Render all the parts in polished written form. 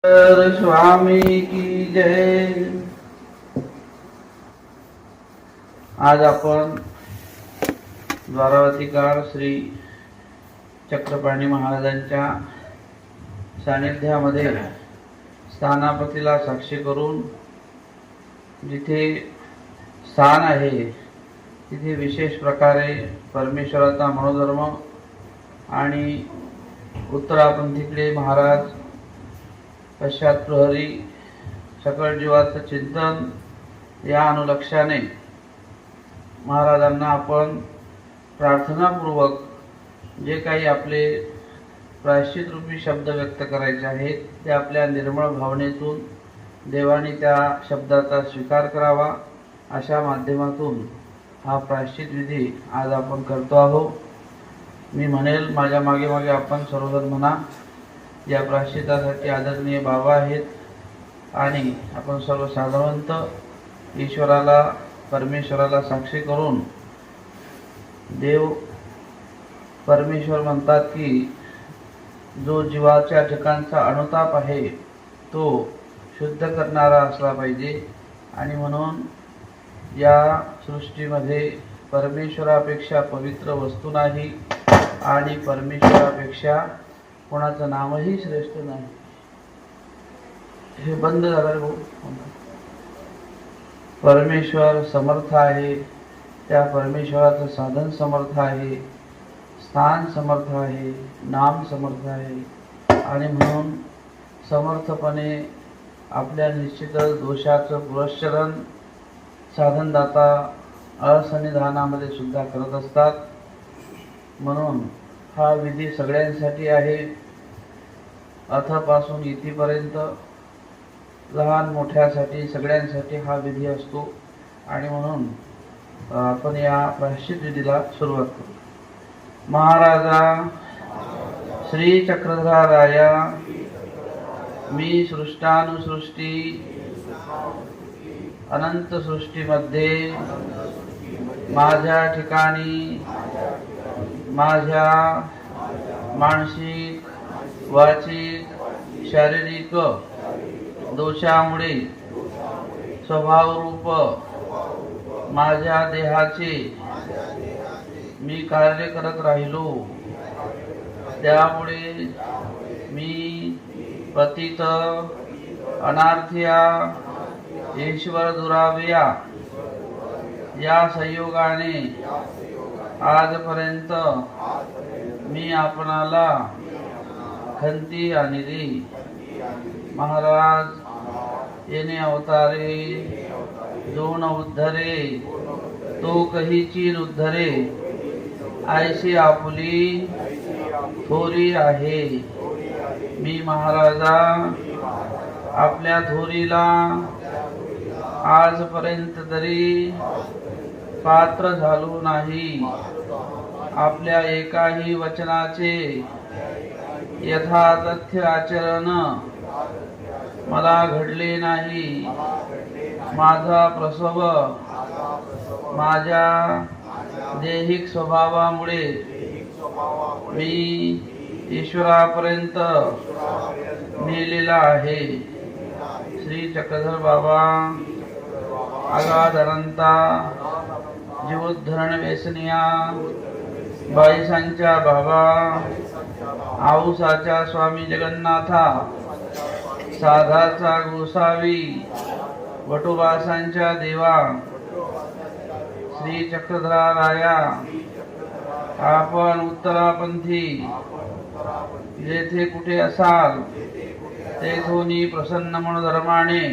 स्वामी की जय। आज आपण द्वारावतीकार श्री चक्रपाणी महाराजांच्या सानिध्यामध्ये स्थानापतीला साक्षी करून जिथे स्थान आहे तिथे विशेष प्रकारे परमेश्वराचा मनोधर्म आणि उत्तरापंथीकडे महाराज पश्चात प्रहरी सकळ जीवाचं चिंतन या अनुलक्षाने महाराजांना आपण प्रार्थनापूर्वक जे काही आपले प्रायश्चित रूपी शब्द व्यक्त करायचे आहेत ते आपल्या निर्मळ भावनेतून देवाने त्या शब्दाचा स्वीकार करावा अशा माध्यमातून हा प्रायश्चित विधी आज आपण करतो आहोत। मी म्हणेल माझ्या मागे मागे आपण सर्वजण म्हणा। या प्रायश्चितासाठी आदरणीय बाबा आहेत आणि आपण सर्व साधारणत ईश्वराला परमेश्वराला साक्षी करून देव परमेश्वर म्हणतात की जो जीवाच्या ठिकाणचा अनुताप आहे तो शुद्ध करणारा असला पाहिजे आणि म्हणून या सृष्टीमध्ये परमेश्वरापेक्षा पवित्र वस्तू नाही आणि परमेश्वरापेक्षा कोणाचं नामही श्रेष्ठ नाही। हे बंद झालं भाऊ। परमेश्वर समर्थ आहे, त्या परमेश्वराचं साधन समर्थ आहे, स्थान समर्थ आहे, नाम समर्थ आहे आणि म्हणून समर्थपणे आपल्या निश्चित दोषाचं पुरस्चरण साधनदाता असन्निधानामध्ये सुद्धा करत असतात। म्हणून हा विधी सगळ्यांसाठी आहे, अथपासून इथेपर्यंत लहान मोठ्यासाठी सगळ्यांसाठी हा विधी असतो आणि म्हणून आपण या प्रायश्चित विधीला सुरुवात करू। महाराजा श्री चक्रधराया, मी सृष्टानुसृष्टी अनंत सृष्टीमध्ये माझ्या ठिकाणी माझ्या मानसिक वाचिक शारीरिक दोषामुळे स्वभावरूप माझ्या देहाचे मी कार्य करत राहिलो, त्यामुळे मी पतित अनार्थिया ईश्वर दुराव्या या संयोगाने आजपर्यंत मी आपणाला खंती आणली। महाराज येणे अवतारे जो न उद्धरे तो कहीची उद्धरे, ऐशी आपुली थोरी आहे। मी महाराजा आपल्या थोरीला आजपर्यंत तरी पात्र झालो नाही। आपल्या एकाही वचनाचे यथातथ्य आचरण मला घडले नाही। माझा प्रसव माझ्या दैहिक स्वभावामुळे मी ईश्वरापर्यंत नेलेला आहे। श्री चक्रधर बाबा अगाध अनंता जीवोद्धरण व्यसनिया बाईसांच्या बाबा आऊसाच्या स्वामी जगन्नाथा साधाचा गोसावी वटुबासांच्या देवा श्री चक्रधराया, आपण उत्तरापंथी जेथे कुठे असाल तेथून प्रसन्न मनोधर्माने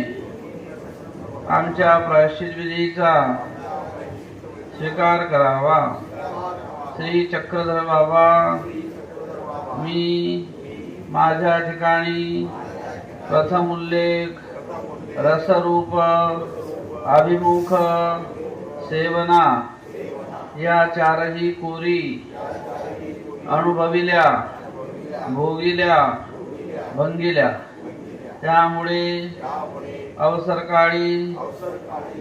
आमच्या प्रायश्चित विधीचा स्वीकार करावा। श्री चक्रधर बाबा, मी माझ्या ठिकाणी प्रथम उल्लेख रसरूप अभिमुख सेवना या चारही कोरी अनुभविल्या भोगिल्या भंगिल्या, त्यामुळे अवसरकाळी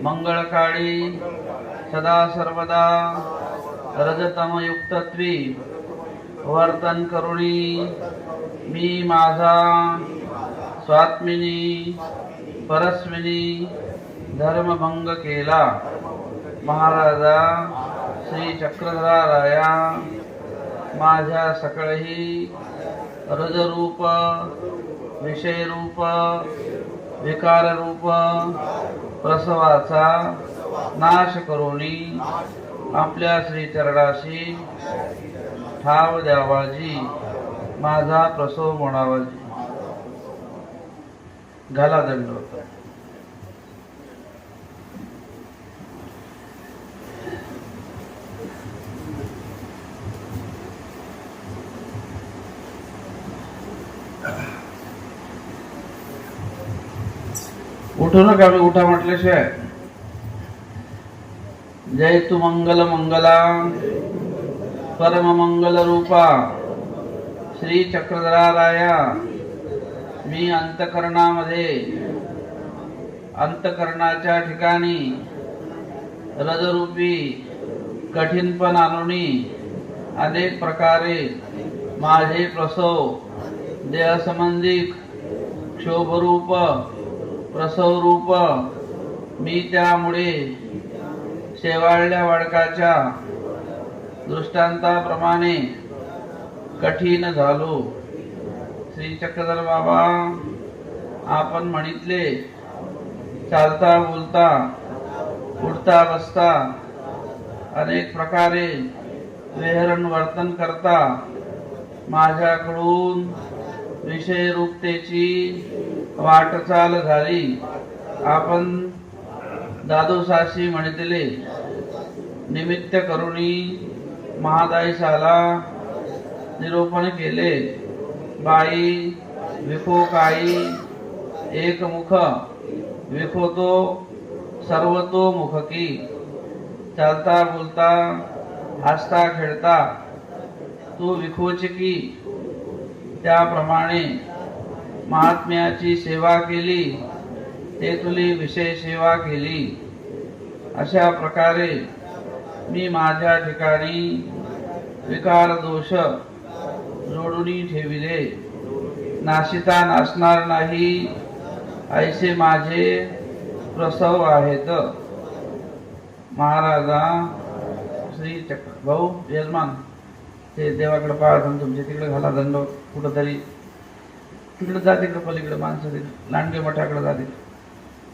मंगळकाळी सदा सर्वदा रजतम युक्तत्वी वर्तन करुणी मी माझा स्वात्मिनी परस्मिनी धर्मभंग केला। महाराजा श्री चक्रधराराया माझ्या सकळही रजरूप विषयरूप विकाररूप प्रसवाचा नाश करोनी आपल्या श्रीचरणाशी ठाव द्यावाजी माझा प्रसव म्हणावाजी। घाला दंडवत। उठू नका, मी उठा म्हटल्याशिवाय। जय तू मंगल मंगला परम मंगल रूपा श्री चक्रधराराया मी अंतकरणामध्ये अंतकरणाच्या ठिकाणी रजरूपी कठीणपण आणूनी अनेक प्रकारे माझे प्रसव देहसंबंधिक क्षोभरूप प्रसवरूप मी त्यामुळे शेवाळल्या वाडकाच्या दृष्टांताप्रमाणे कठीण झालो। श्री चक्रधर बाबा आपण म्हणितले चालता बोलता उठता बसता अनेक प्रकारे विहरण वर्तन करता माझ्याकडून विषयरूपतेची वाटचाल झाली। आपण दादोसाशी म्हणितले निमित्त करुणी महादायसाला निरूपण केले। बाई विखो काई एकमुख विखोतो सर्वतो मुखकी चालता बोलता हसता खेळता तू विखोचकी त्याप्रमाणे महात्म्याची सेवा केली ते तुली विषय सेवा केली। अशा प्रकारे मी माझ्या ठिकाणी विकार दोष जोडून ठेविले नाशिता नासणार नाही ऐसे माझे प्रसव आहेत। महाराजा श्री चक्र भाऊ यजमान ते देवाकडे पाहत तुमच्या तिकडे घाला दंड कुठंतरी तिकडे जा तिकडे पलीकडे माणसं तिकडे लांडगे मठाकडे जाते।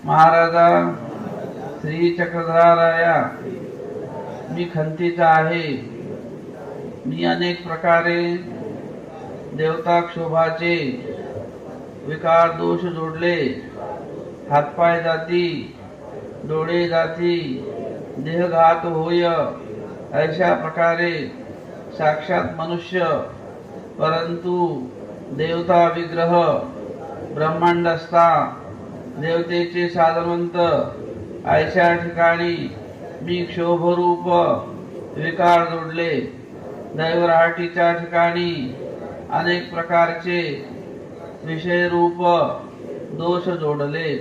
महाराजा श्री चक्रधराराया मी खंतीचा आहे। मी अनेक प्रकारे देवता क्षोभाचे विकार दोष जोडले हातपाय जाती डोळे जाती देहघात होय अशा प्रकारे साक्षात मनुष्य परंतु देवता विग्रह ब्रह्मांड असता देवतेचे साधनवंत अशा ठिकाणी मी क्षोभरूप विकार जोडले। दैवराटीच्या ठिकाणी अनेक प्रकारचे विषयरूप दोष जोडले।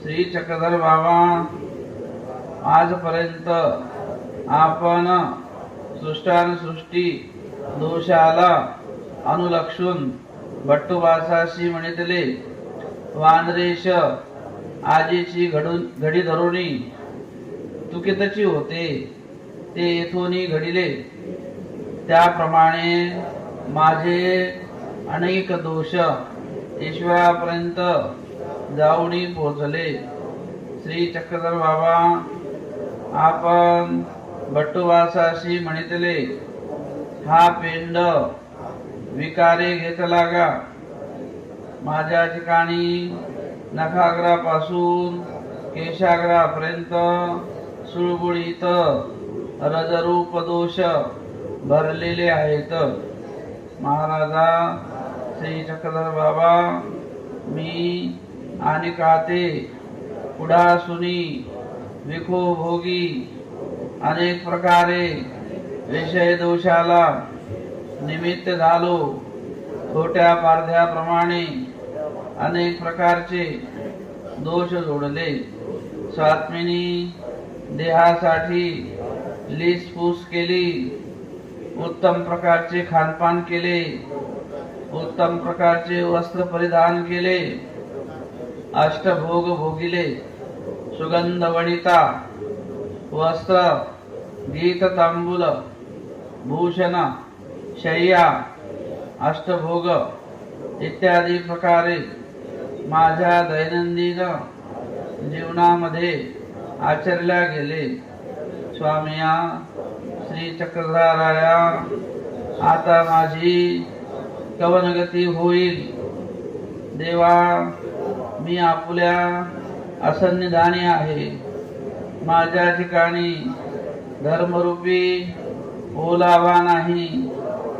श्री चक्रधर बाबा आजपर्यंत आपण सृष्टानुसृष्टी दोषाला अनुलक्षून भट्टुबासाशी म्हणितले वानरेश आजीची घडी धरुणी तुकितची होते ते येथूनही घडिले त्याप्रमाणे माझे अनेक दोष ईश्वरापर्यंत जाऊनी पोहोचले। श्री चक्रधर बाबा आपण भट्टुबासाशी म्हणितले हा पेंड विकारे घेत लागा माझ्या ठिकाणी नखाग्रापासून केशाग्रापर्यंत सुळबुळीत रजरूप दोष भरलेले आहेत। महाराजा श्री चक्रधर बाबा मी आणि काते पुढासुनी विखो भोगी अनेक प्रकारे विषय दोषाला निमित्त झालो। छोट्या पारध्याप्रमाणे अनेक प्रकारचे दोष जोडले। स्वात्मिनी देहासाठी लीसपूस केली उत्तम प्रकारचे खानपान केले उत्तम प्रकारचे वस्त्र परिधान केले, अष्टभोग भोगिले, सुगंध वणिता वस्त्र, गीत तांबूल, भूषण, शय्या, अष्टभोग इत्यादी प्रकारे माझ्या दैनंदिन जीवनामध्ये आचरल्या गेले. स्वामिया श्री चक्रधराया, आता माझी कवनगती होईल. देवा, मी आपल्या असन्निधानी आहे. माझ्या ठिकाणी धर्मरूपी ओलावा नाही,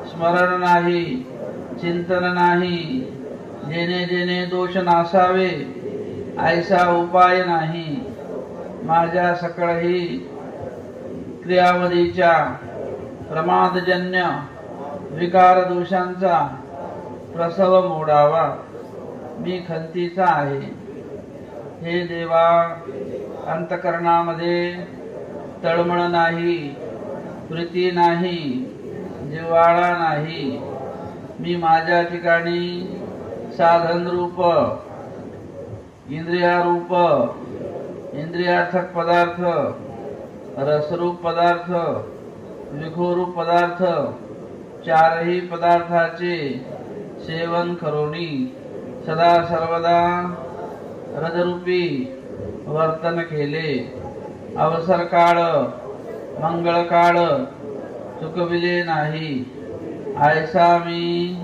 स्मरण नाही, चिंतन नाही. जेणे जेणे दोष नासावे ऐसा उपाय नाही. माझ्या सकळही क्रियावधीच्या प्रमादजन्य विकार दोषांचा प्रसव मोडावा. मी खंतीचा आहे. हे देवा, अंतकरणामध्ये तळमळ नाही, प्रीती नाही, जिव्हाळा नाही. मी माझ्या ठिकाणी साधन रूप, इंद्रियारूप, इंद्रियार्थक पदार्थ, रसरूप पदार्थ, विघोरूप पदार्थ चारही पदार्थाचे सेवन करोनी सदा सर्वदा रजरूपी वर्तन केले. अवसर काळ, मंगळ काळ चुकविले नाही. ऐसा मी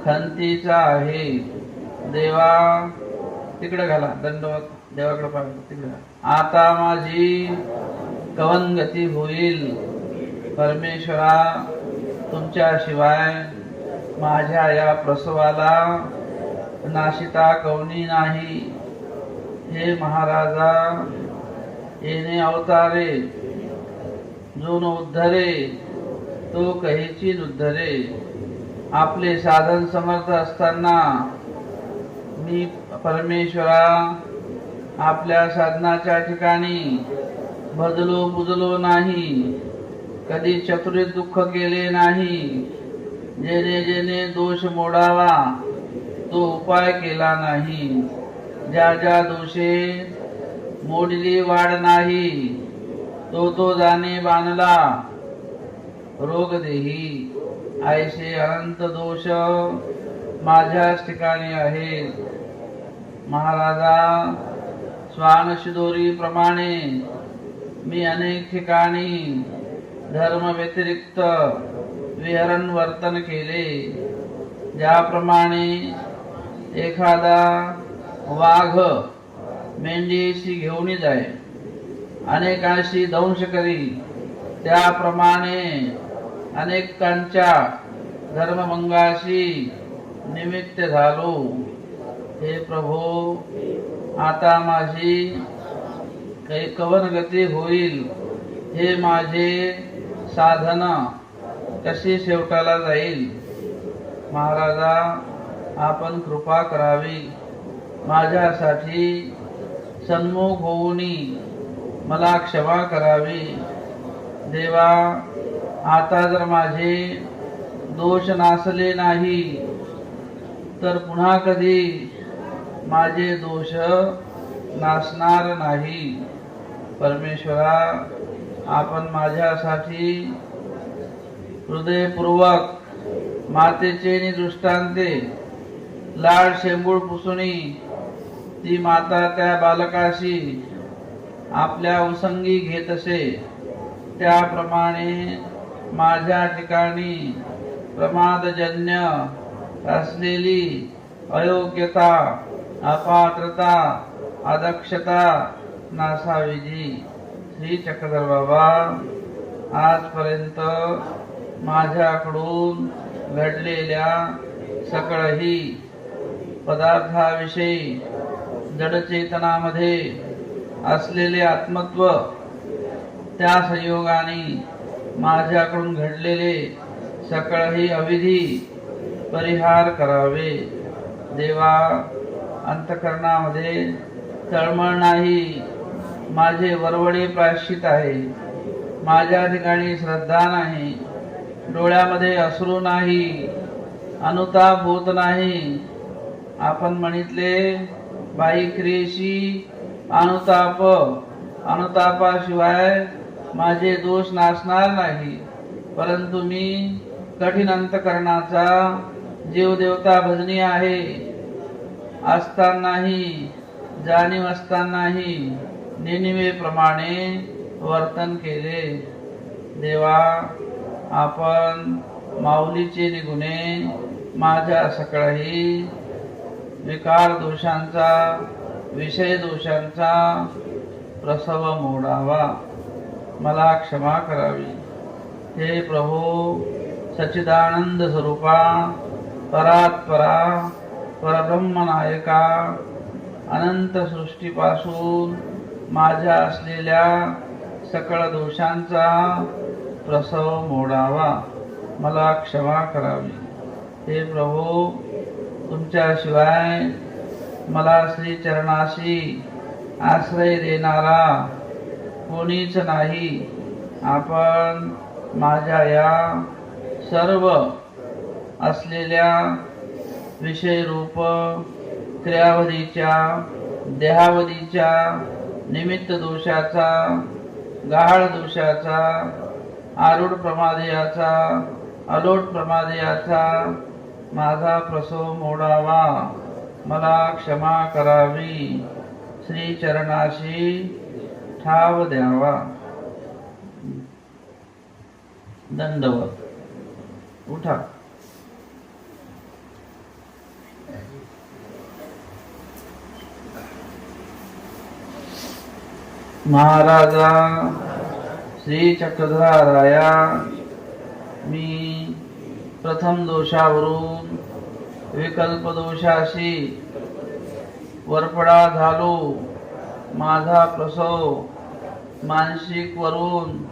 खंतीचा आहे. देवा, तिकडे घाला दंडवत, देवाकडे पाहिजे तिकडे. आता माझी कवनगती होईल. परमेश्वरा, तुमच्याशिवाय माझ्या या प्रसवाला नाशिता कवनी नाही. हे महाराजा, येणे अवतारे, जो न उद्धरे तो कहीची नुद्धरे. आपले साधन समर्थ असताना मी परमेश्वरा आपल्या साधनाच्या ठिकाणी बदलो बुजलो नाही. कधी चतुरीत दुःख केले नाही. जेणे जेणे दोष मोडावा तो उपाय केला नाही. ज्या ज्या दोषे मोडली वाढ नाही, तो तो जाणे बांधला रोग देही. ऐसे अनंत दोष माझ्याच ठिकाणी आहेत. महाराजा, श्वानशिदोरी प्रमाणे मी अनेक ठिकाणी धर्म व्यतिरिक्त विहरण वर्तन केले. ज्याप्रमाणे एखादा वाघ मेंढीशी घेऊन जाय, अनेकांशी दंश करी, त्याप्रमाणे अनेकांच्या धर्मभंगाशी निमित्त झालो. हे प्रभो, आता माझी काही कवनगती होईल. हे माझे साधन कशी शेवटाला जाईल. महाराजा, आपण कृपा करावी. माझ्यासाठी सन्मुख होऊनी मला क्षमा करावी. देवा, आता जर माझे दोष नासले नाही तर पुन्हा कधी माझे दोष नासणार नाही. परमेश्वरा, आपण माझ्यासाठी हृदयपूर्वक मातेचे नि दृष्टांते लाड शेंबूळ पुसुनी ती माता त्या बालकाशी आपल्या उसंगी घेत असे, त्याप्रमाणे माझ्या ठिकाणी प्रमादजन्य असलेली अयोग्यता, अपात्रता, अदक्षता नासाविधी. श्री चक्रधर बाबा, आजपर्यंत माझ्याकडून घडलेल्या सकळही पदार्थाविषयी जडचेतनामध्ये असलेले आत्मत्व, त्या संयोगाने माझ्याकडून घडलेले सकळही अविधी परिहार करावे. देवा, अंतकरणामध्ये तळमळ नाही. माझे वरवडे प्रायश्चित आहे. माझ्या ठिकाणी श्रद्धा नाही. डोळ्यामध्ये अश्रू नाही. अनुताप होत नाही. आपण म्हणितले बाई क्रियेशी अनुताप, अनुतापाशिवाय माझे दोष नासणार नाही. परंतु मी कठीण अंतकरणाचा जीव देवता भजनी आहे. असतानाही जाणीव असतानाही निनिवेप्रमाणे वर्तन केले. देवा, आपण माऊलीचे निगुणे माझ्या सकळही विकार दोषांचा, विषय दोषांचा प्रसव मोडावा, मला क्षमा करावी. हे प्रभू सच्चिदानंद स्वरूपा, परात्परा, परब्रह्म नायका, अनंत सृष्टीपासून माझ्या असलेल्या सकळ दोषांचा प्रसव मोडावा, मला क्षमा करावी. हे प्रभू, तुमच्याशिवाय मला श्री चरणाशी आश्रय देणारा कोणीच नाही. आपण माझ्या या सर्व असलेल्या विषयरूप क्रियावधीच्या, देहावधीच्या निमित्त दोषाचा, गहाळ दोषाचा, आरूढ प्रमादयाचा, अलोट प्रमादयाचा माझा प्रसव मोडावा, मला क्षमा करावी. श्री चरणाशी ठाव द्यावा. दंडवत. उठा. महाराजा श्री चक्रधराया, मी प्रथम दोषावरून विकल्प दोषाशी वरपडा झालो. माझा प्रसव मानसिक वरून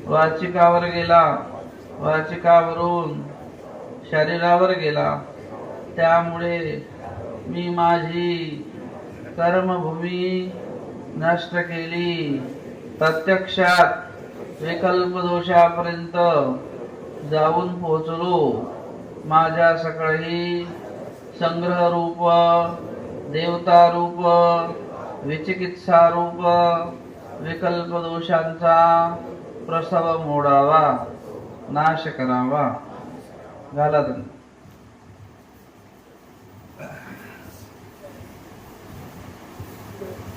वाचिकावर गेला, वाचिकावरून शरीरावर गेला. त्यामुळे मी माझी कर्मभूमी नष्ट केली. प्रत्यक्षात विकल्प दोषापर्यंत जाऊन पोहोचलो. माझ्या सकळही संग्रह रूप, देवता रूप, विचिकित्सा रूप विकल्प दोषांचा प्रसव मोडावा, नाश करावा. घाला दंड.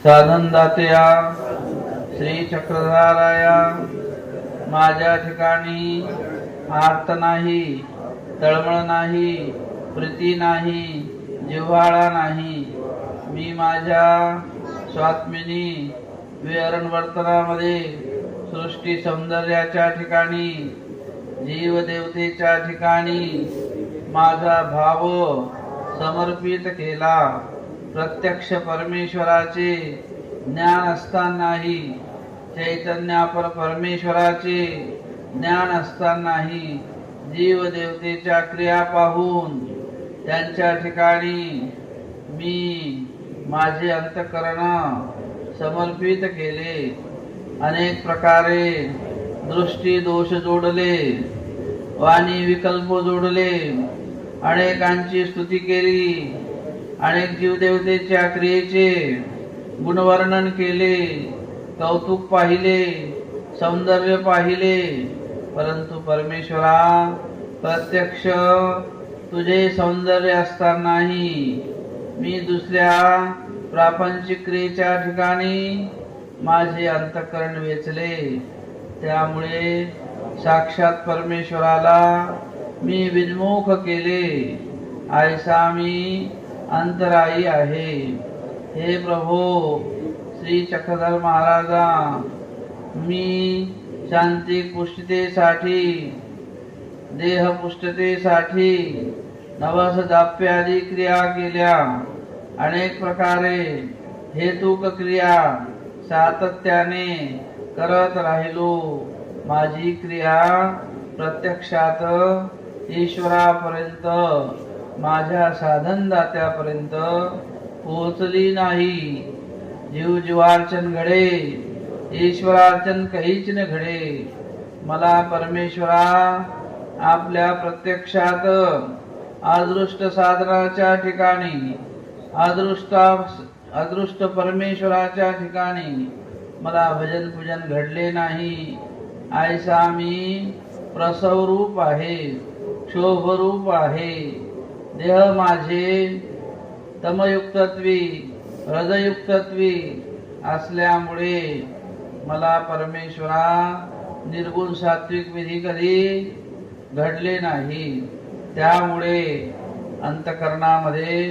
साधन दात्या श्री चक्रधराया, माझ्या ठिकाणी आर्त नाही, तळमळ नाही, प्रीती नाही, जिव्हाळा नाही. मी माझ्या स्वात्मिनी विहरण वर्तनामध्ये सृष्टी सौंदर्याच्या ठिकाणी, जीवदेवतेच्या ठिकाणी माझा भाव समर्पित केला. प्रत्यक्ष परमेश्वराचे ज्ञान असतानाही, चैतन्यापर परमेश्वराचे ज्ञान असतानाही जीवदेवतेच्या क्रिया पाहून त्यांच्या ठिकाणी मी माझे अंतःकरण समर्पित केले. अनेक प्रकारे दृष्टी दोष जोडले, वाणी विकल्प जोडले, अनेकांची स्तुती केली, अनेक जीवदेवतेच्या क्रियेचे गुणवर्णन केले, कौतुक पाहिले, सौंदर्य पाहिले. परंतु परमेश्वरा, प्रत्यक्ष तुझे सौंदर्य असतानाही मी दुसऱ्या प्रापंचिक क्रियेच्या ठिकाणी माझे अंतःकरण वेचले. त्यामुळे साक्षात परमेश्वराला मी विन्मुख केले. ऐसा मी अंतराई आहे. हे प्रभो श्री चक्रधर महाराजा, मी शांतिक पुष्टतेसाठी, देह पुष्टतेसाठी नवस दाप्यादी क्रिया केल्या. अनेक प्रकारे हेतुक क्रिया सातत्याने करत राहिलो. माझी क्रिया प्रत्यक्षात ईश्वरापर्यंत, माझ्या साधनदात्यापर्यंत पोहोचली नाही. जीव जीवार्चन घडे, ईश्वरार्चन काहीच न घडे. मला परमेश्वरा आपल्या प्रत्यक्षात अदृष्ट साधनाच्या ठिकाणी अदृष्ट परमेश्वराच्या ठिकाणी मला भजन पूजन घडले नाही. ऐसा मी प्रसव रूप आहे, क्षोभ रूप आहे. देह माझे तमयुक्तत्वी हृदयुक्तत्वी असल्यामुळे मला परमेश्वरा निर्गुण सात्विक विधी कधी घडले नाही. त्यामुळे अंतकरणामध्ये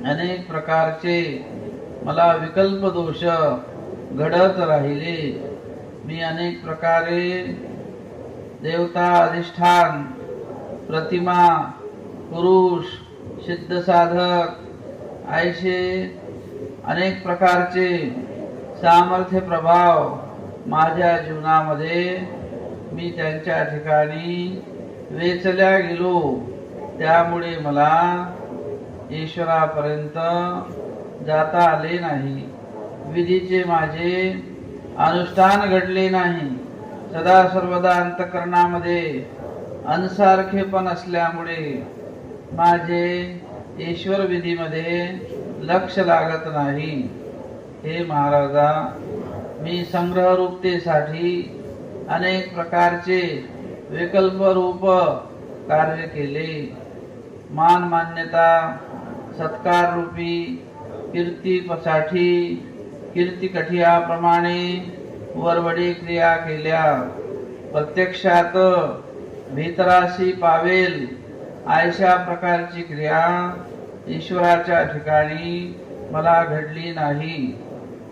अनेक प्रकारचे मला विकल्प दोष घडत राहिले. मी अनेक प्रकारे देवता अधिष्ठान प्रतिमा पुरुष सिद्ध साधक ऐसे अनेक प्रकारचे सामर्थ्य प्रभाव माझ्या जीवनामध्ये मी त्यांच्या ठिकाणी वेचल्या गेलो. त्यामुळे मला ईश्वरापर्यंत जाता आले नाही. विधीचे माझे अनुष्ठान घडले नाही. सदा सर्वदा अंतकरणामध्ये अनसारखेपण असल्यामुळे माझे ईश्वर विधीमध्ये लक्ष लागत नाही. हे महाराजा, मी संग्रह रूपतेसाठी अनेक प्रकारचे विकल्प रूप कार्य केले. मान मान्यता सत्कार रूपी कीर्तीसाठी कीर्तिकठियाप्रमाणे वरवडी क्रिया केल्या. प्रत्यक्षात भीतराशी पावेल अशा प्रकारची क्रिया ईश्वराच्या ठिकाणी मला घडली नाही.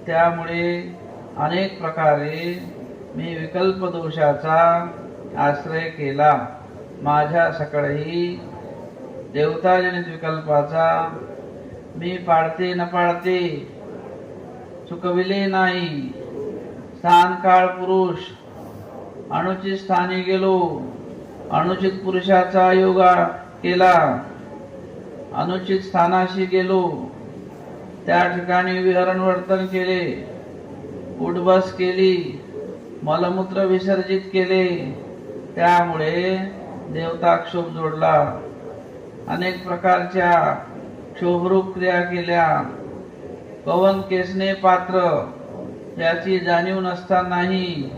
त्यामुळे अनेक प्रकारे मी विकल्प दोषाचा आश्रय केला. माझ्या सकळही देवताजनित विकल्पाचा मी पाळते न पाळते चुकविले नाही. स्थान काळ पुरुष अनुचित स्थानी गेलो, अनुचित पुरुषाचा योगा केला, अनुचित स्थानाशी गेलो, त्या ठिकाणी विहरण वर्तन केले, उठबस केली, मलमूत्र विसर्जित केले. त्यामुळे देवता क्षोभ जोडला. अनेक प्रकारच्या क्षोभरूप क्रिया केल्या. पवन केसने पात्र याची जाणीव नसतानाही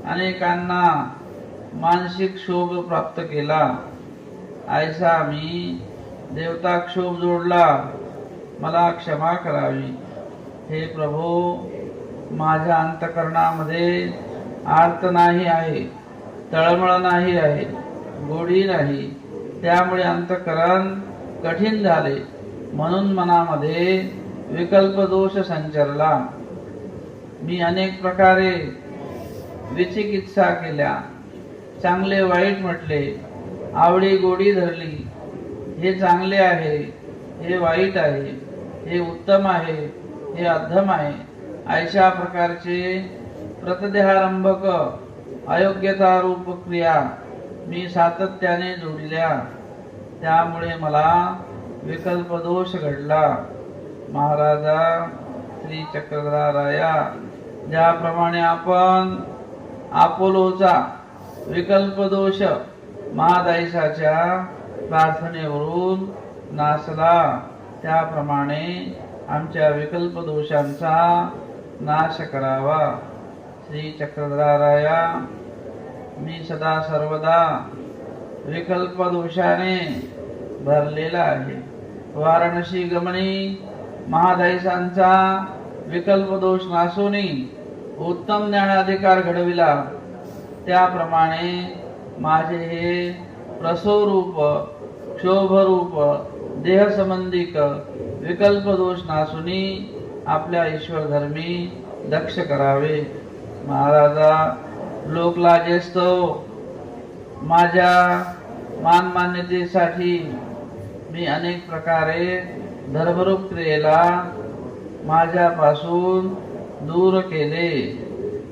अनेकांना मानसिक क्षोभ प्राप्त केला. ऐसा मी देवता क्षोभ जोडला. मला क्षमा करावी. हे प्रभो, माझ्या अंतकरणामध्ये आर्त नाही आहे, तळमळ नाही आहे, गोडी नाही. त्यामुळे अंतकरण कठीण झाले. म्हणून मनामध्ये विकल्प दोष संचरला. मी अनेक प्रकारे विचिकित्सा केल्या. चांगले वाईट म्हटले, आवडी गोडी धरली. हे चांगले आहे, हे वाईट आहे, हे उत्तम आहे, हे अधम आहे. अशा प्रकारचे प्रतदेहारंभक अयोग्यता रूप क्रिया मी सातत्याने जोडल्या. त्यामुळे मला विकल्प दोष घडला. महाराजा श्री चक्रधराया, ज्याप्रमाणे आपण अपोलोचा विकल्प दोष महादायसाच्या प्रार्थनेवरून नासला, त्याप्रमाणे आमच्या विकल्प दोषांचा नाश करावा. श्री चक्रधराया, मी सदा सर्वदा विकल्प दोषाने भरलेला आहे. वाराणसी गमनी महादायसांचा विकल्प दोष नासूनी उत्तम ज्ञानाधिकार घडविला. त्याप्रमाणे माझे हे प्रसव रूप क्षोभ रूप देह संबंधिक विकल्प दोष नासूनी आपल्या ईश्वर धर्मी दक्ष करावे. महाराजा, लोकलाजेस्तव माझ्या मानमान्यतेसाठी मी अनेक प्रकारे धर्मरूप क्रियेला माझ्यापासून दूर केले.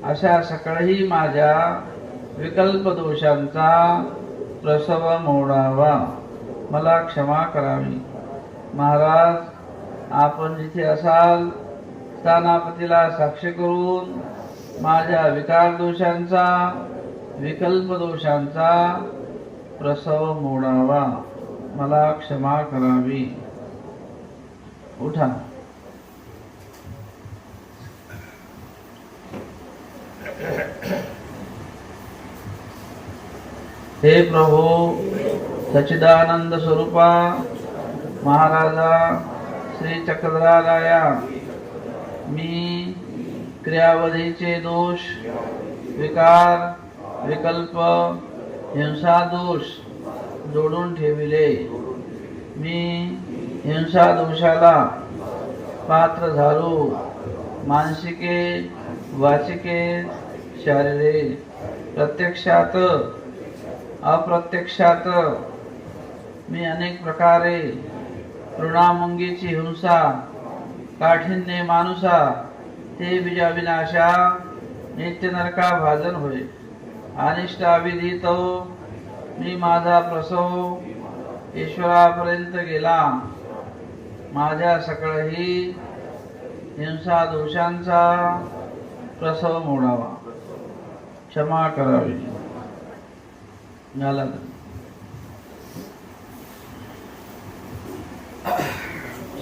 अशा सकळही माझ्या विकल्प दोषांचा प्रसव मोडावा. मला क्षमा करावी. महाराज, आपण जिथे असाल स्थानापतीला साक्ष करून माझ्या विकार दोषांचा विकल्प दोषांचा प्रसव मोडावा. मला क्षमा करावी. उठा. हे प्रभू सच्चिदानंद स्वरूपा महाराजा श्री चक्रधराया, मी क्रियावधीचे दोष, विकार, विकल्प, हिंसा दोष जोडून ठेविले. मी हिंसा दोषाला पात्र झालो. मानसिके, वाचिके, शारीरे, प्रत्यक्षात अप्रत्यक्षात मी अनेक प्रकारे तृणामुंगीची हिंसा, काठिन्य मानुसा, ते बीजा विनाशा, नित्य नरका भाजन होय. अनिष्टाविधित मी माझा प्रसव ईश्वरापर्यंत गेला. माझ्या सकळही हिंसा दोषांचा प्रसव मोडावा. क्षमा करावी. झाला.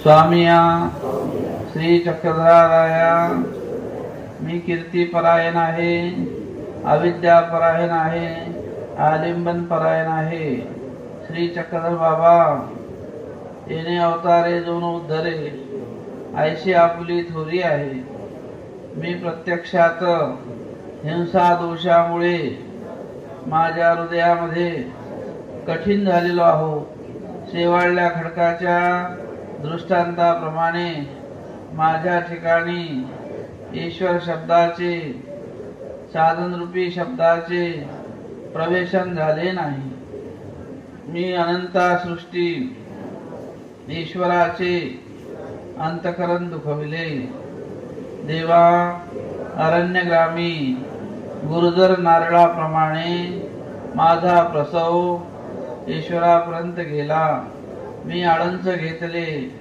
स्वामिया श्री चक्रधराया, मी कीर्ती परायण आहे, अविद्या परायण आहे, आलिंबन परायण आहे. श्री चक्रधर बाबा, येणे अवतारे दोन उद्धरे, ऐशी आपुली थोरी आहे. मी प्रत्यक्षात हिंसा दोषामुळे माझ्या हृदयामध्ये कठीण झालेलो आहो. शेवाळल्या खडकाच्या दृष्टांताप्रमाणे माझ्या ठिकाणी ईश्वर शब्दाचे, साधनरूपी शब्दाचे प्रवेशन झाले नाही. मी अनंता सृष्टी ईश्वराचे अंतकरण दुखविले. देवा, अरण्यग्रामी गुरुजर नारळाप्रमाणे माझा प्रसव ईश्वरापर्यंत गेला. मी आळंच घेतले,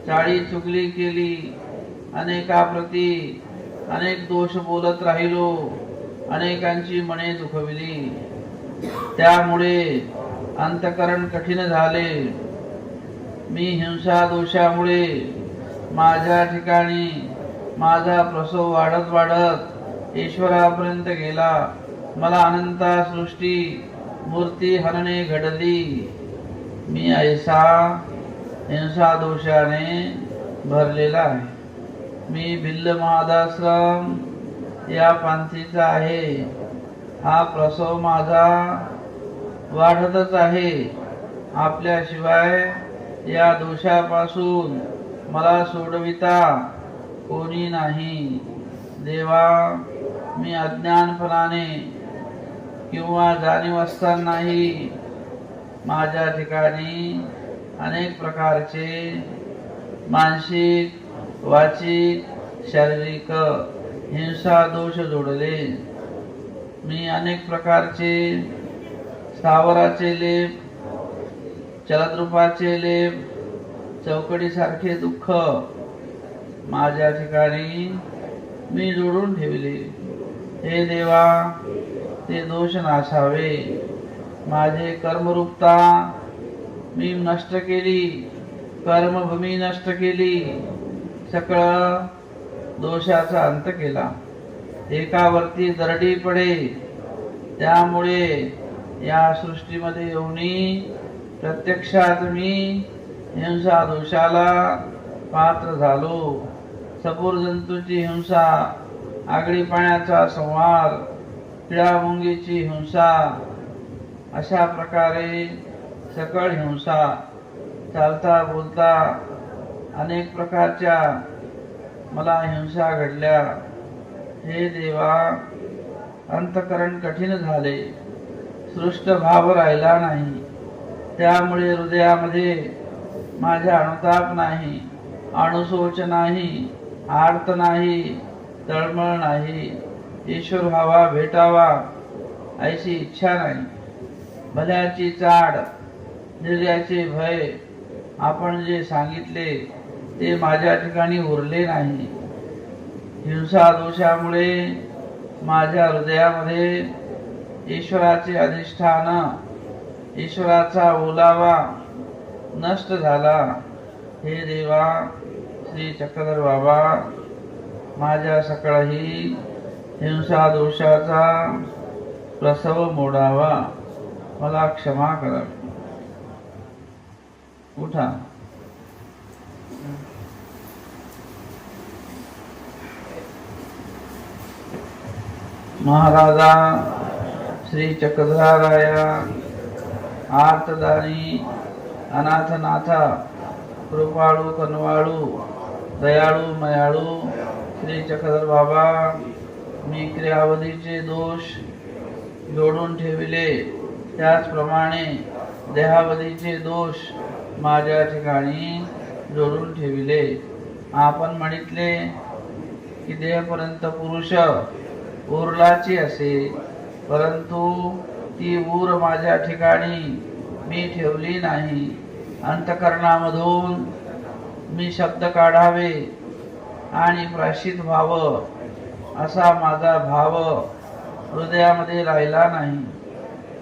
चाळी चुगली केली, अनेकाप्रती अनेक दोष बोलत राहिलो, अनेकांची मने दुखविली. त्यामुळे अंतकरण कठीण झाले. मी हिंसा दोषामुळे माझ्या ठिकाणी माझा प्रसव वाढत वाढत ईश्वरापर्यंत गेला. मला अनंता सृष्टी मूर्ती हनने घडली. मी ऐसा हिंसा दोषाने भरलेला आहे. मी भिल्ल महादाश्रम या पंथीचा आहे. हा प्रसव माझा वाढतच आहे. आपल्याशिवाय या दोषापासून मला सोडविता कोणी नाही. देवा, मी अज्ञानपणाने किंवा जाणीव असतानाही माझ्या ठिकाणी अनेक प्रकारचे मानसिक, वाचिक, शारीरिक हिंसा दोष जोडले. मी अनेक प्रकारचे स्थावराचे लेप, चलद्रूपाचे लेप, चौकडीसारखे दुःख माझ्या ठिकाणी मी जोडून ठेवले. हे देवा, ते दोष नासावे. माझे कर्मरूपता मी नष्ट केली, कर्मभूमी नष्ट केली, सकळ दोषाचा अंत केला. एकावरती दरडी पडे. त्यामुळे या सृष्टीमध्ये येऊनी प्रत्यक्षात मी हिंसा दोषाला पात्र झालो. सपूर जंतूची हिंसा, आगळी पाण्याचा संहार, किडामुंगीची हिंसा, अशा प्रकारे सकळ हिंसा, चालता बोलता अनेक प्रकारच्या मला हिंसा घडल्या. हे देवा, अंतकरण कठीण झाले. सृष्ट भाव राहिला नाही. त्यामुळे हृदयामध्ये माझ्या अनुताप नाही, अणुशोच नाही, आर्त नाही, तळमळ नाही. ईश्वर व्हावा, भेटावा अशी इच्छा नाही. भल्याची चाड, निर्याचे भय, आपण जे सांगितले ते माझ्या ठिकाणी उरले नाही. हिंसा दोषामुळे माझ्या हृदयामध्ये ईश्वराचे अधिष्ठान, ईश्वराचा ओलावा नष्ट झाला. हे देवा श्री चक्रधर बाबा, माझ्या सकळही हिंसा दोषाचा प्रसव मोडावा, मला क्षमा करावी. उठा. महाराजा श्री चक्रधराया, आर्तदानी अनाथनाथा, कृपाळू कनवाळू, दयाळू मयाळू श्री चक्रधर बाबा, मी क्रियावधीचे दोष जोडून ठेविले, त्याचप्रमाणे देहावधीचे दोष माझ्या ठिकाणी जोडून ठेविले. आपण म्हणितले की देहपर्यंत पुरुष उरलाची असे, परंतु ती ऊर माझ्या ठिकाणी मी ठेवली नाही. अंतकरणामधून मी शब्द काढावे आणि प्रायश्चित व्हावं असा माझा भाव हृदयामध्ये राहिला नाही.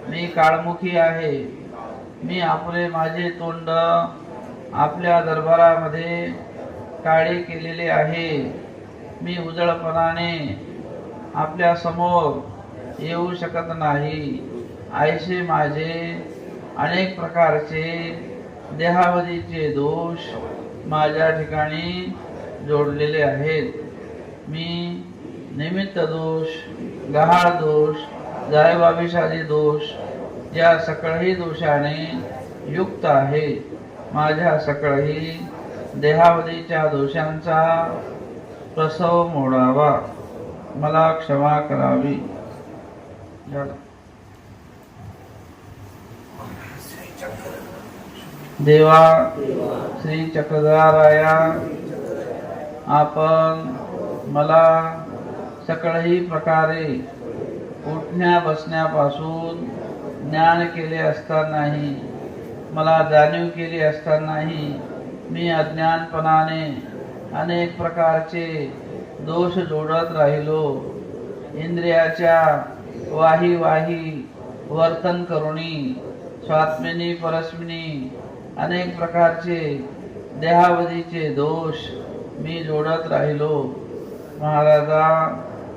मी काळमुखी आहे. मी आपले माझे तोंड आपल्या दरबारामध्ये काळे केलेले आहे. मी उजळपणाने आपल्या समोर येऊ शकत नाही. ऐसे माझे अनेक प्रकारचे देहावधीचे दोष माझ्या ठिकाणी जोडलेले आहेत. मी निमित्त दोष, गहाळ दोष, जायबाविषादी दोष या सकळही दोषाने युक्त आहे. माझ्या सकळही देहावधीच्या दोषांचा प्रसव मोडावा, मला क्षमा करावी. देवा श्री चक्रधराया, आपण मला सकळही प्रकारे उठण्या बसण्यापासून ज्ञान केले असतानाही, मला जाणीव केली असतानाही मी अज्ञानपणाने अनेक प्रकारचे दोष जोडत राहिलो. इंद्रियाच्या वाही वाही वर्तन करुणी, स्वात्मिनी परस्मिनी अनेक प्रकारचे देहावधीचे दोष मी जोडत राहिलो. महाराजा,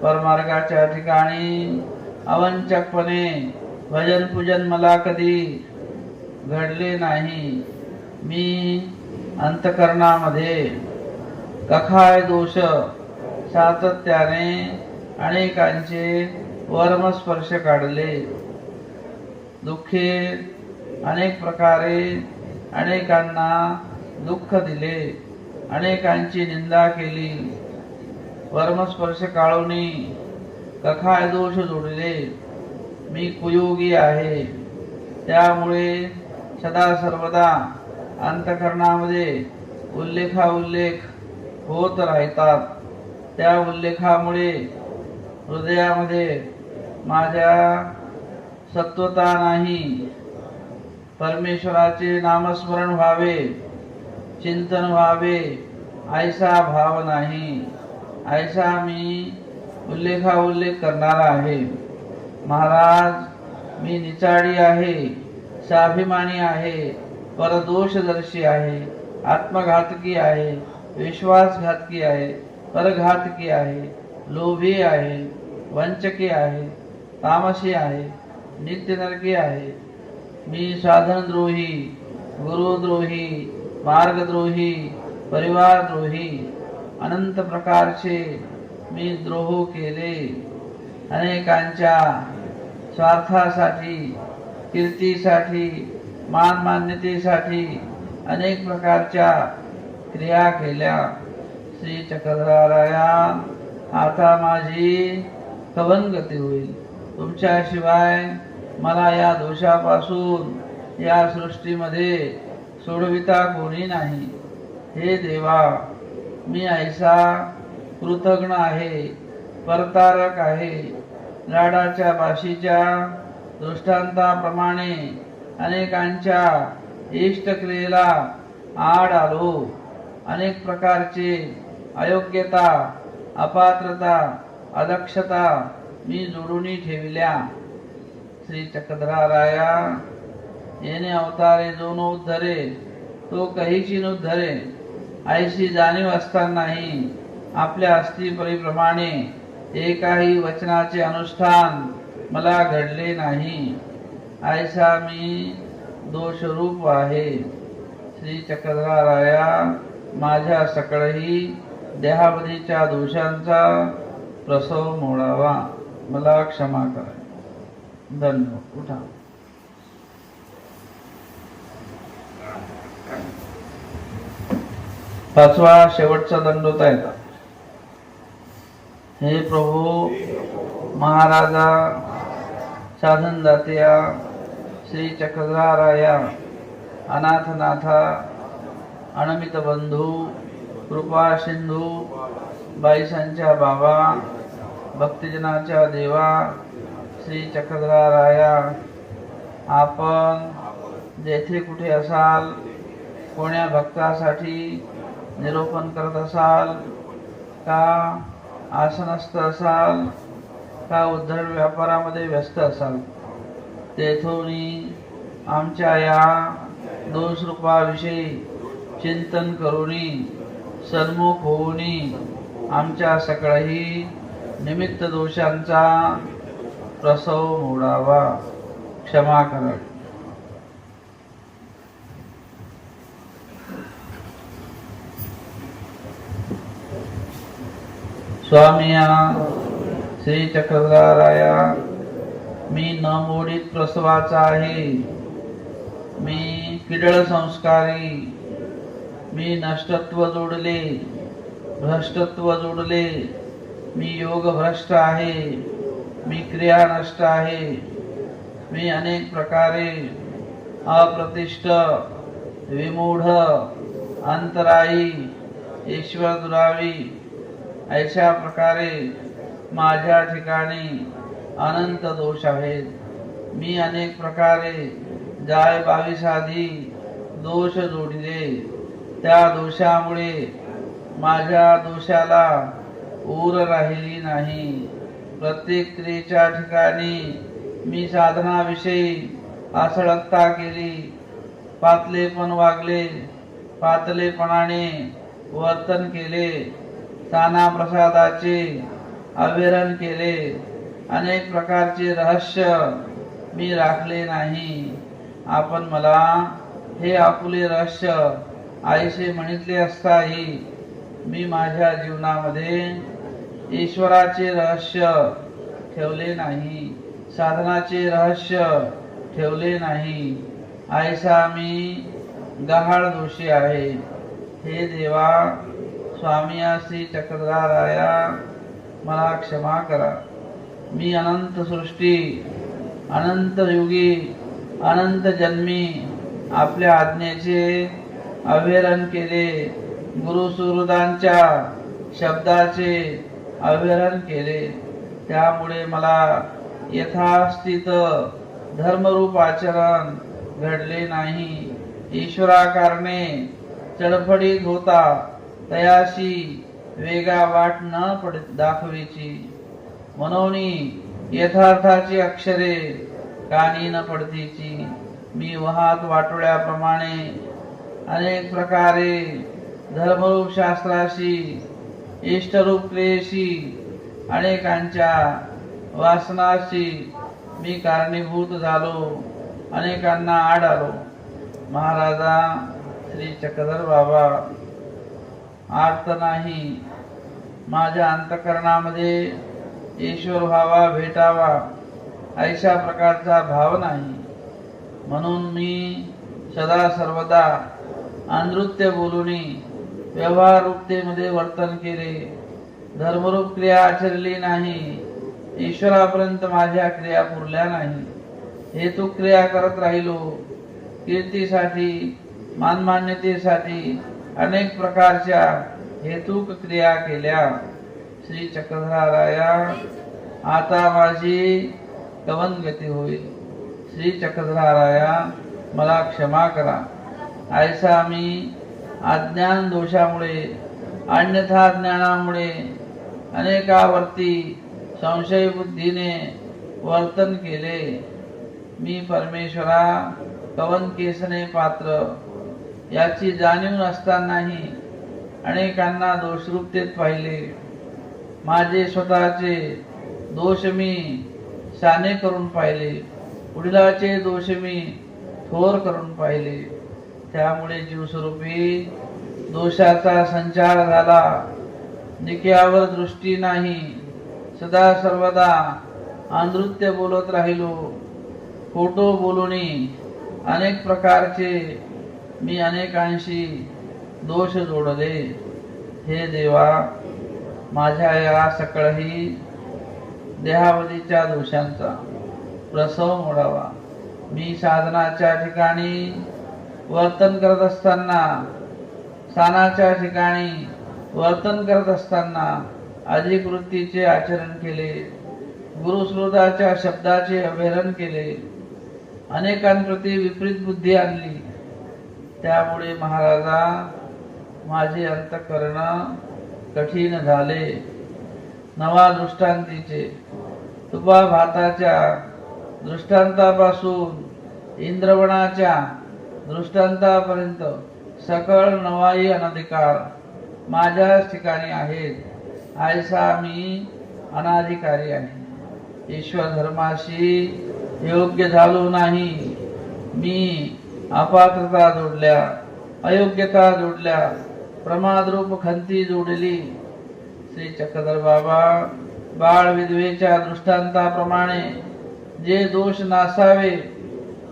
परमार्गाच्या ठिकाणी अवंचकपणे भजन पूजन मला कधी घडले नाही. मी अंतकरणामध्ये कखाय दोष सातत्याने अनेकांचे वर्मस्पर्श काढले. दुःखे अनेक प्रकारे अनेकांना दुःख दिले, अनेकांची निंदा केली. वर्मस्पर्श काळोनी कखाय दोष जोडले. मी कुयोगी आहे, त्यामुळे सदा सर्वदा अंतकरणामध्ये उल्लेख होत राहतात. त्या उल्लेखामुळे हृदयामध्ये माझ्या सत्वता नाही. परमेश्वराचे नामस्मरण व्हावे, चिंतन व्हावे ऐसा भाव नाही. ऐसा मी उल्लेख करणारा आहे. महाराज, मी निचाडी आहे, स्वाभिमानी आहे, परदोषदर्शी आहे, आत्मघातकी आहे, विश्वासघातकी आहे, परघातकी आहे, लोभी आहे, वंचकी आहे, तामसी आहे, नित्यनरकी आहे. मी साधनद्रोही, गुरुद्रोही, मार्गद्रोही, परिवारद्रोही अनंत प्रकारचे मी द्रोह केले. अनेकांच्या स्वार्थासाठी, कीर्तीसाठी, मानमान्यतेसाठी अनेक प्रकारच्या क्रिया केल्या. श्री चक्रधराया, आता माझी कवन गती होईल. तुमच्याशिवाय मला या दोषापासून या सृष्टीमध्ये सोडविता कोणी नाही. हे देवा, मी ऐसा कृतज्ञ आहे, परतारक आहे. लाडाच्या बाशीच्या दृष्टांताप्रमाणे अनेकांच्या इष्टक्रियेला आड आलो. अनेक प्रकारचे अयोग्यता, अपात्रता, अदक्षता मी जोडून ठेविल्या. श्री चक्रधराया, येणे अवतारे जो न उद्धरे तो कहीची धरे ऐशी जाणीव असतानाही आपल्या अस्थिपरीप्रमाणे एकाही वचनाचे अनुष्ठान मला घडले नाही. ऐसा मी दोषरूप आहे. श्री चक्रधराया, माझ्या सकळही देहावधीच्या दोषांचा प्रसव मोडावा, मला क्षमा करा. धन्यवाद. उठा. पाचवा शेवटचा दंडोतायता. हे प्रभू महाराजा साधन दात्या श्री चक्रधराया, अनाथनाथा, अनमित बंधू, कृपा सिंधू, बाईसांच्या बाबा, भक्तजनाच्या देवा श्री चक्रधराया, आपण जेथे कुठे असाल, कोण्या भक्तासाठी निरोपण करत असाल, का आसनस्थ असाल, का उद्धरण व्यापारामध्ये व्यस्त असाल, तेथून आमच्या या दोषरूपाविषयी चिंतन करूनी सन्मुख होऊनी आमच्या सकळही निमित्त दोषांचा प्रसव मोडावा, क्षमा करा. स्वामिया श्री चक्रधराया, मी न मोडित प्रसवाचा आहे. मी किडळ संस्कारी, मी नष्टत्व जोडले, भ्रष्टत्व जोडले, मी योग भ्रष्ट आहे, मी क्रिया नष्ट आहे, मी अनेक प्रकारे अप्रतिष्ठ, विमूढ, अंतराई, ईश्वर दुरावी, अशा प्रकारे माझ्या ठिकाणी अनंत दोष आहेत. मी अनेक प्रकारे जाय बाविसादी दोष जोडिले. त्या दोषामुळे माझ्या दोषाला ऊर राहिली नाही. प्रत्येक क्रियेच्या ठिकाणी मी साधनाविषयी आसळता केली, पातलेपण वागले, पातलेपणाने वर्तन केले, ताना प्रसादाचे अविरण केले, अनेक प्रकारचे रहस्य मी राखले नाही. आपण मला हे आपुले रहस्य आईसे म्हणितले असताही मी माझ्या जीवनामध्ये ईश्वराचे रहस्य ठेवले नाही, साधनाचे रहस्य ठेवले नाही. ऐसा मी गहाळ दोषी आहे. हे देवा, स्वामी श्री चक्रधराया, मला क्षमा करा. मी अनंत सृष्टी, अनंत युगी, अनंत जन्मी आपल्या आज्ञेचे अवहेलन केले, गुरु सुहृदांच्या शब्दाचे अवहेलन केले. त्यामुळे मला यथास्थित धर्मरूप आचरण घडले नाही. ईश्वराकारणे चडफडीत होता, तयाशी वेगा वाट न दाखवीची. म्हणून यथार्थाची अक्षरे कानी न पडतीची. मी वाहत वाटोळ्याप्रमाणे अनेक प्रकारे धर्मरूप शास्त्राशी, इष्टरूप क्रियेशी, अनेकांच्या वासनाशी मी कारणीभूत झालो, अनेकांना आड आलो. महाराजा श्री चक्रधर बाबा, आर्त नाही. माझ्या अंतःकरणामध्ये ईश्वर व्हावा, भेटावा अशा प्रकारचा भाव नाही. म्हणून मी सदा सर्वदा अनृत्य बोलूनी व्यवहार रूपतेमध्ये वर्तन केले, धर्मरूप क्रिया आचरली नाही. ईश्वरापर्यंत माझ्या क्रिया पुरल्या नाही. हेतुक क्रिया करत राहिलो. कीर्तीसाठी, मानमान्यतेसाठी अनेक प्रकारच्या हेतुक क्रिया केल्या. श्री चक्रधराया, आता माझी कवन गती होईल. श्री चक्रधराया, मला क्षमा करा. ऐसा मी अज्ञान दोषामुळे, अन्यथा ज्ञानामुळे अनेकावर्ती संशय बुद्धीने वर्तन केले. मी परमेश्वरा कवन केसने पात्र, याची जाणीव नसतानाही अनेकांना दोषरूपतेत पाहिले. माझे स्वतःचे दोष मी शाने करून पाहिले, वडिलाचे दोष मी थोर करून पाहिले. त्यामुळे जीवस्वरूपी दोषाचा संचार झाला. निक्यावर दृष्टी नाही, सदा सर्वदा अनृत्य बोलत राहिलो. खोटो बोलूनी अनेक प्रकारचे मी अनेकांशी दोष जोडले. हे देवा, माझ्या या सकळही देहावधीच्या दोषांचा प्रसव मोडावा. मी साधनाच्या ठिकाणी वर्तन करत असताना, स्थानाच्या ठिकाणी वर्तन करत असताना अधिक वृत्तीचे आचरण केले, गुरुश्रोताच्या शब्दाचे अवहेलन केले, अनेकांप्रती विपरीत बुद्धी आणली. त्यामुळे महाराजा माझे अंतःकरण कठीण झाले. नवा दृष्टांतीचे तुपा भाताच्या दृष्टांतापासून इंद्रवणाच्या दृष्टांतापर्यंत सकळ नवाई अनधिकार माझ्याच ठिकाणी आहेत. ऐसा मी अनाधिकारी आहे. ईश्वर धर्माशी योग्य झालो नाही. मी अपात्रता जोडल्या, अयोग्यता जोडल्या, प्रमादरूप खंती जोडली. श्री चक्रधर बाबा बाळ विधवेच्या दृष्टांताप्रमाणे जे दोष नासावे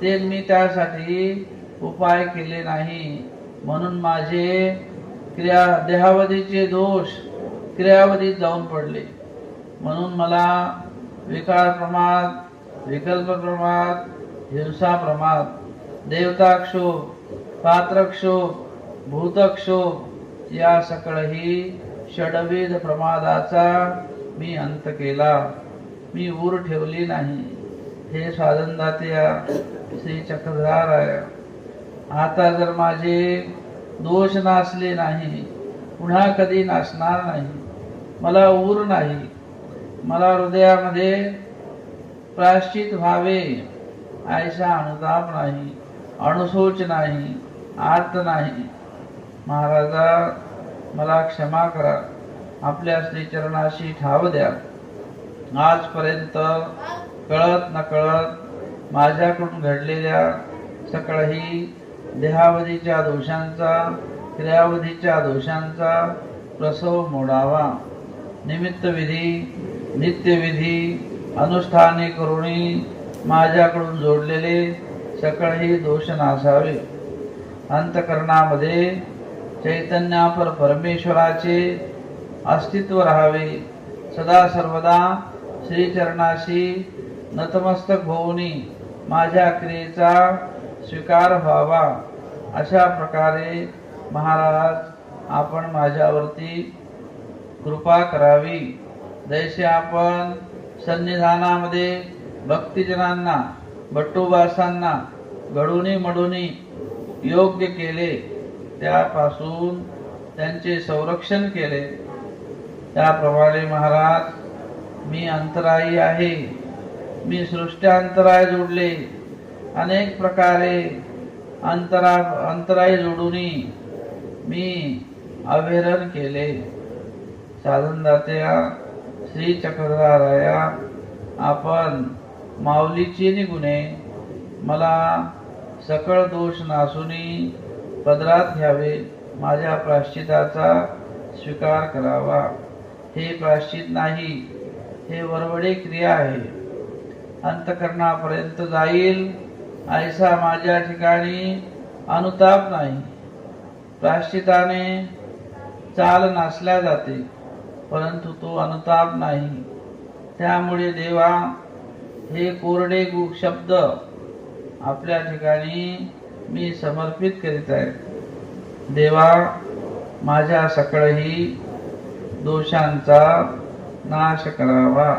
ते मी त्यासाठी उपाय केले नाही. म्हणून माझे देहावधीचे दोष क्रियावधीत जाऊन पडले. म्हणून मला विकार प्रमाद, विकल्प प्रमाद, हिंसा प्रमाद, देवताक्षोभ, पात्रक्षोभ, भूतक्षोभ या सकळही षडविध प्रमादाचा मी अंत केला. मी ऊर ठेवली नाही. हे साधनदात्या श्री चक्रधराय, आता जर माझे दोष नासले नाही, पुन्हा कधी नासणार नाही. मला ऊर नाही. मला हृदयामध्ये प्रायश्चित व्हावे ऐसा अनुताप नाही, अणुशोच नाही, आर्त नाही. महाराजा, मला क्षमा करा. आपल्या श्रीचरणाशी ठाव द्या. आजपर्यंत कळत नकळत माझ्याकडून घडलेल्या सकळही देहावधीच्या दोषांचा, क्रियावधीच्या दोषांचा प्रसव मोडावा. निमित्तविधी, नित्यविधी, अनुष्ठाने करुणी माझ्याकडून जोडलेले सकळही दोष नासावे. अंतकरणामध्ये चैतन्यापर परमेश्वराचे अस्तित्व राहावे. सदा सर्वदा श्रीचरणाशी नतमस्तक होऊनी माझ्या क्रियेचा स्वीकार व्हावा. अशा प्रकारे महाराज, आपण माझ्यावरती कृपा करावी. जैसे आपण सन्निधानामध्ये भक्तिजनांना, बट्टुबासांना घडूनी मडूनी योग्य केले, त्यापासून त्यांचे संरक्षण केले, त्याप्रमाणे महाराज, मी अंतरायी आहे. मी सृष्ट्यांतराय जोडले. अनेक प्रकारे अंतरायी जोडूनी मी अवहेलन केले. साधनदात्या श्री चक्रधराया, आपण माऊलीची निगुणे मला सकळ दोष नासूनी पदरात घ्यावे. माझ्या प्रायश्चिताचा स्वीकार करावा. हे प्रायश्चित नाही, हे वरवडे क्रिया आहे. अंतकरणापर्यंत जाईल ऐसा माझ्या ठिकाणी अनुताप नाही. प्रायश्चिताने चाल नासल्या जाते, परंतु तो अनुताप नाही. त्यामुळे देवा, हे कोरडे शब्द आपल्या ठिकाणी मी समर्पित करीत आहे. देवा, माझ्या सकळही दोषांचा नाश करावा.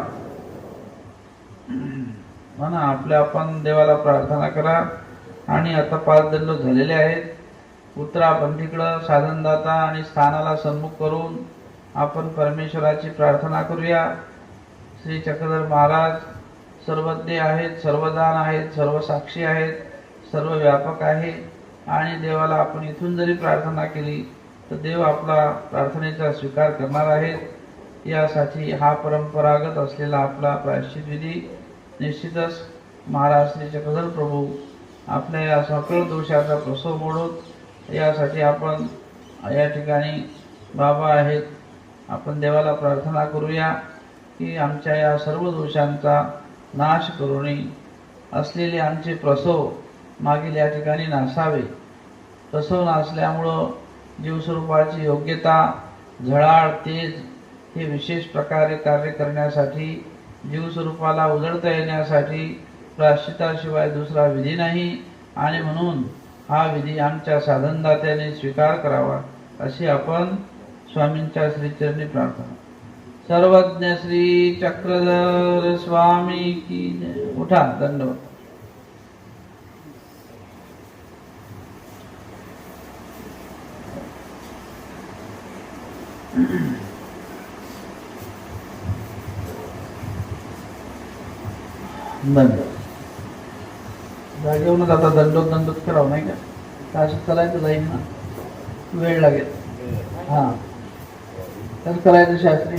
म्हणा, आपण देवाला प्रार्थना करा. आणि आता 5 दंड झालेले आहेत. उत्तरापंथीकडं साधनदाता आणि स्थानाला सन्मुख करून आपण परमेश्वराची प्रार्थना करूया. श्री चक्रधर महाराज सर्वज्ञ आहेत, सर्वदान आहेत, सर्व साक्षी आहेत, सर्व व्यापक आहे. आणि देवाला आपण इथून जरी प्रार्थना केली तर देव आपला प्रार्थनेचा स्वीकार करणार आहेत। यासाठी हा परंपरागत असलेला आपला प्रायश्चित विधी निश्चितच महाराज श्री चक्रधर प्रभू आपल्या या सकळ दोषाचा प्रसव मोडोत यासाठी आपण या ठिकाणी बाबा आहेत, आपण देवाला प्रार्थना करूया की आमच्या या सर्व दोषांचा नाश करून असलेले आमचे प्रसव मागील या ठिकाणी नासावे। प्रसव नासल्यामुळं जीवस्वरूपाची योग्यता, झळाळ, तेज हे विशेष प्रकारे कार्य करण्यासाठी, जीवस्वरूपाला उजळता येण्यासाठी प्रायश्चिताशिवाय दुसरा विधी नाही आणि म्हणून हा विधी आमच्या साधनदात्याने स्वीकार करावा अशी आपण स्वामींच्या श्रीचरणी प्रार्थना। सर्वज्ञ श्री चक्रधर स्वामी की जय। उठा, दंडवत। दंड जागेवरून आता दंडोत करावं नाही का? असं करायचं जाईल ना, वेळ लागेल। हां, तर करायचं शास्त्री।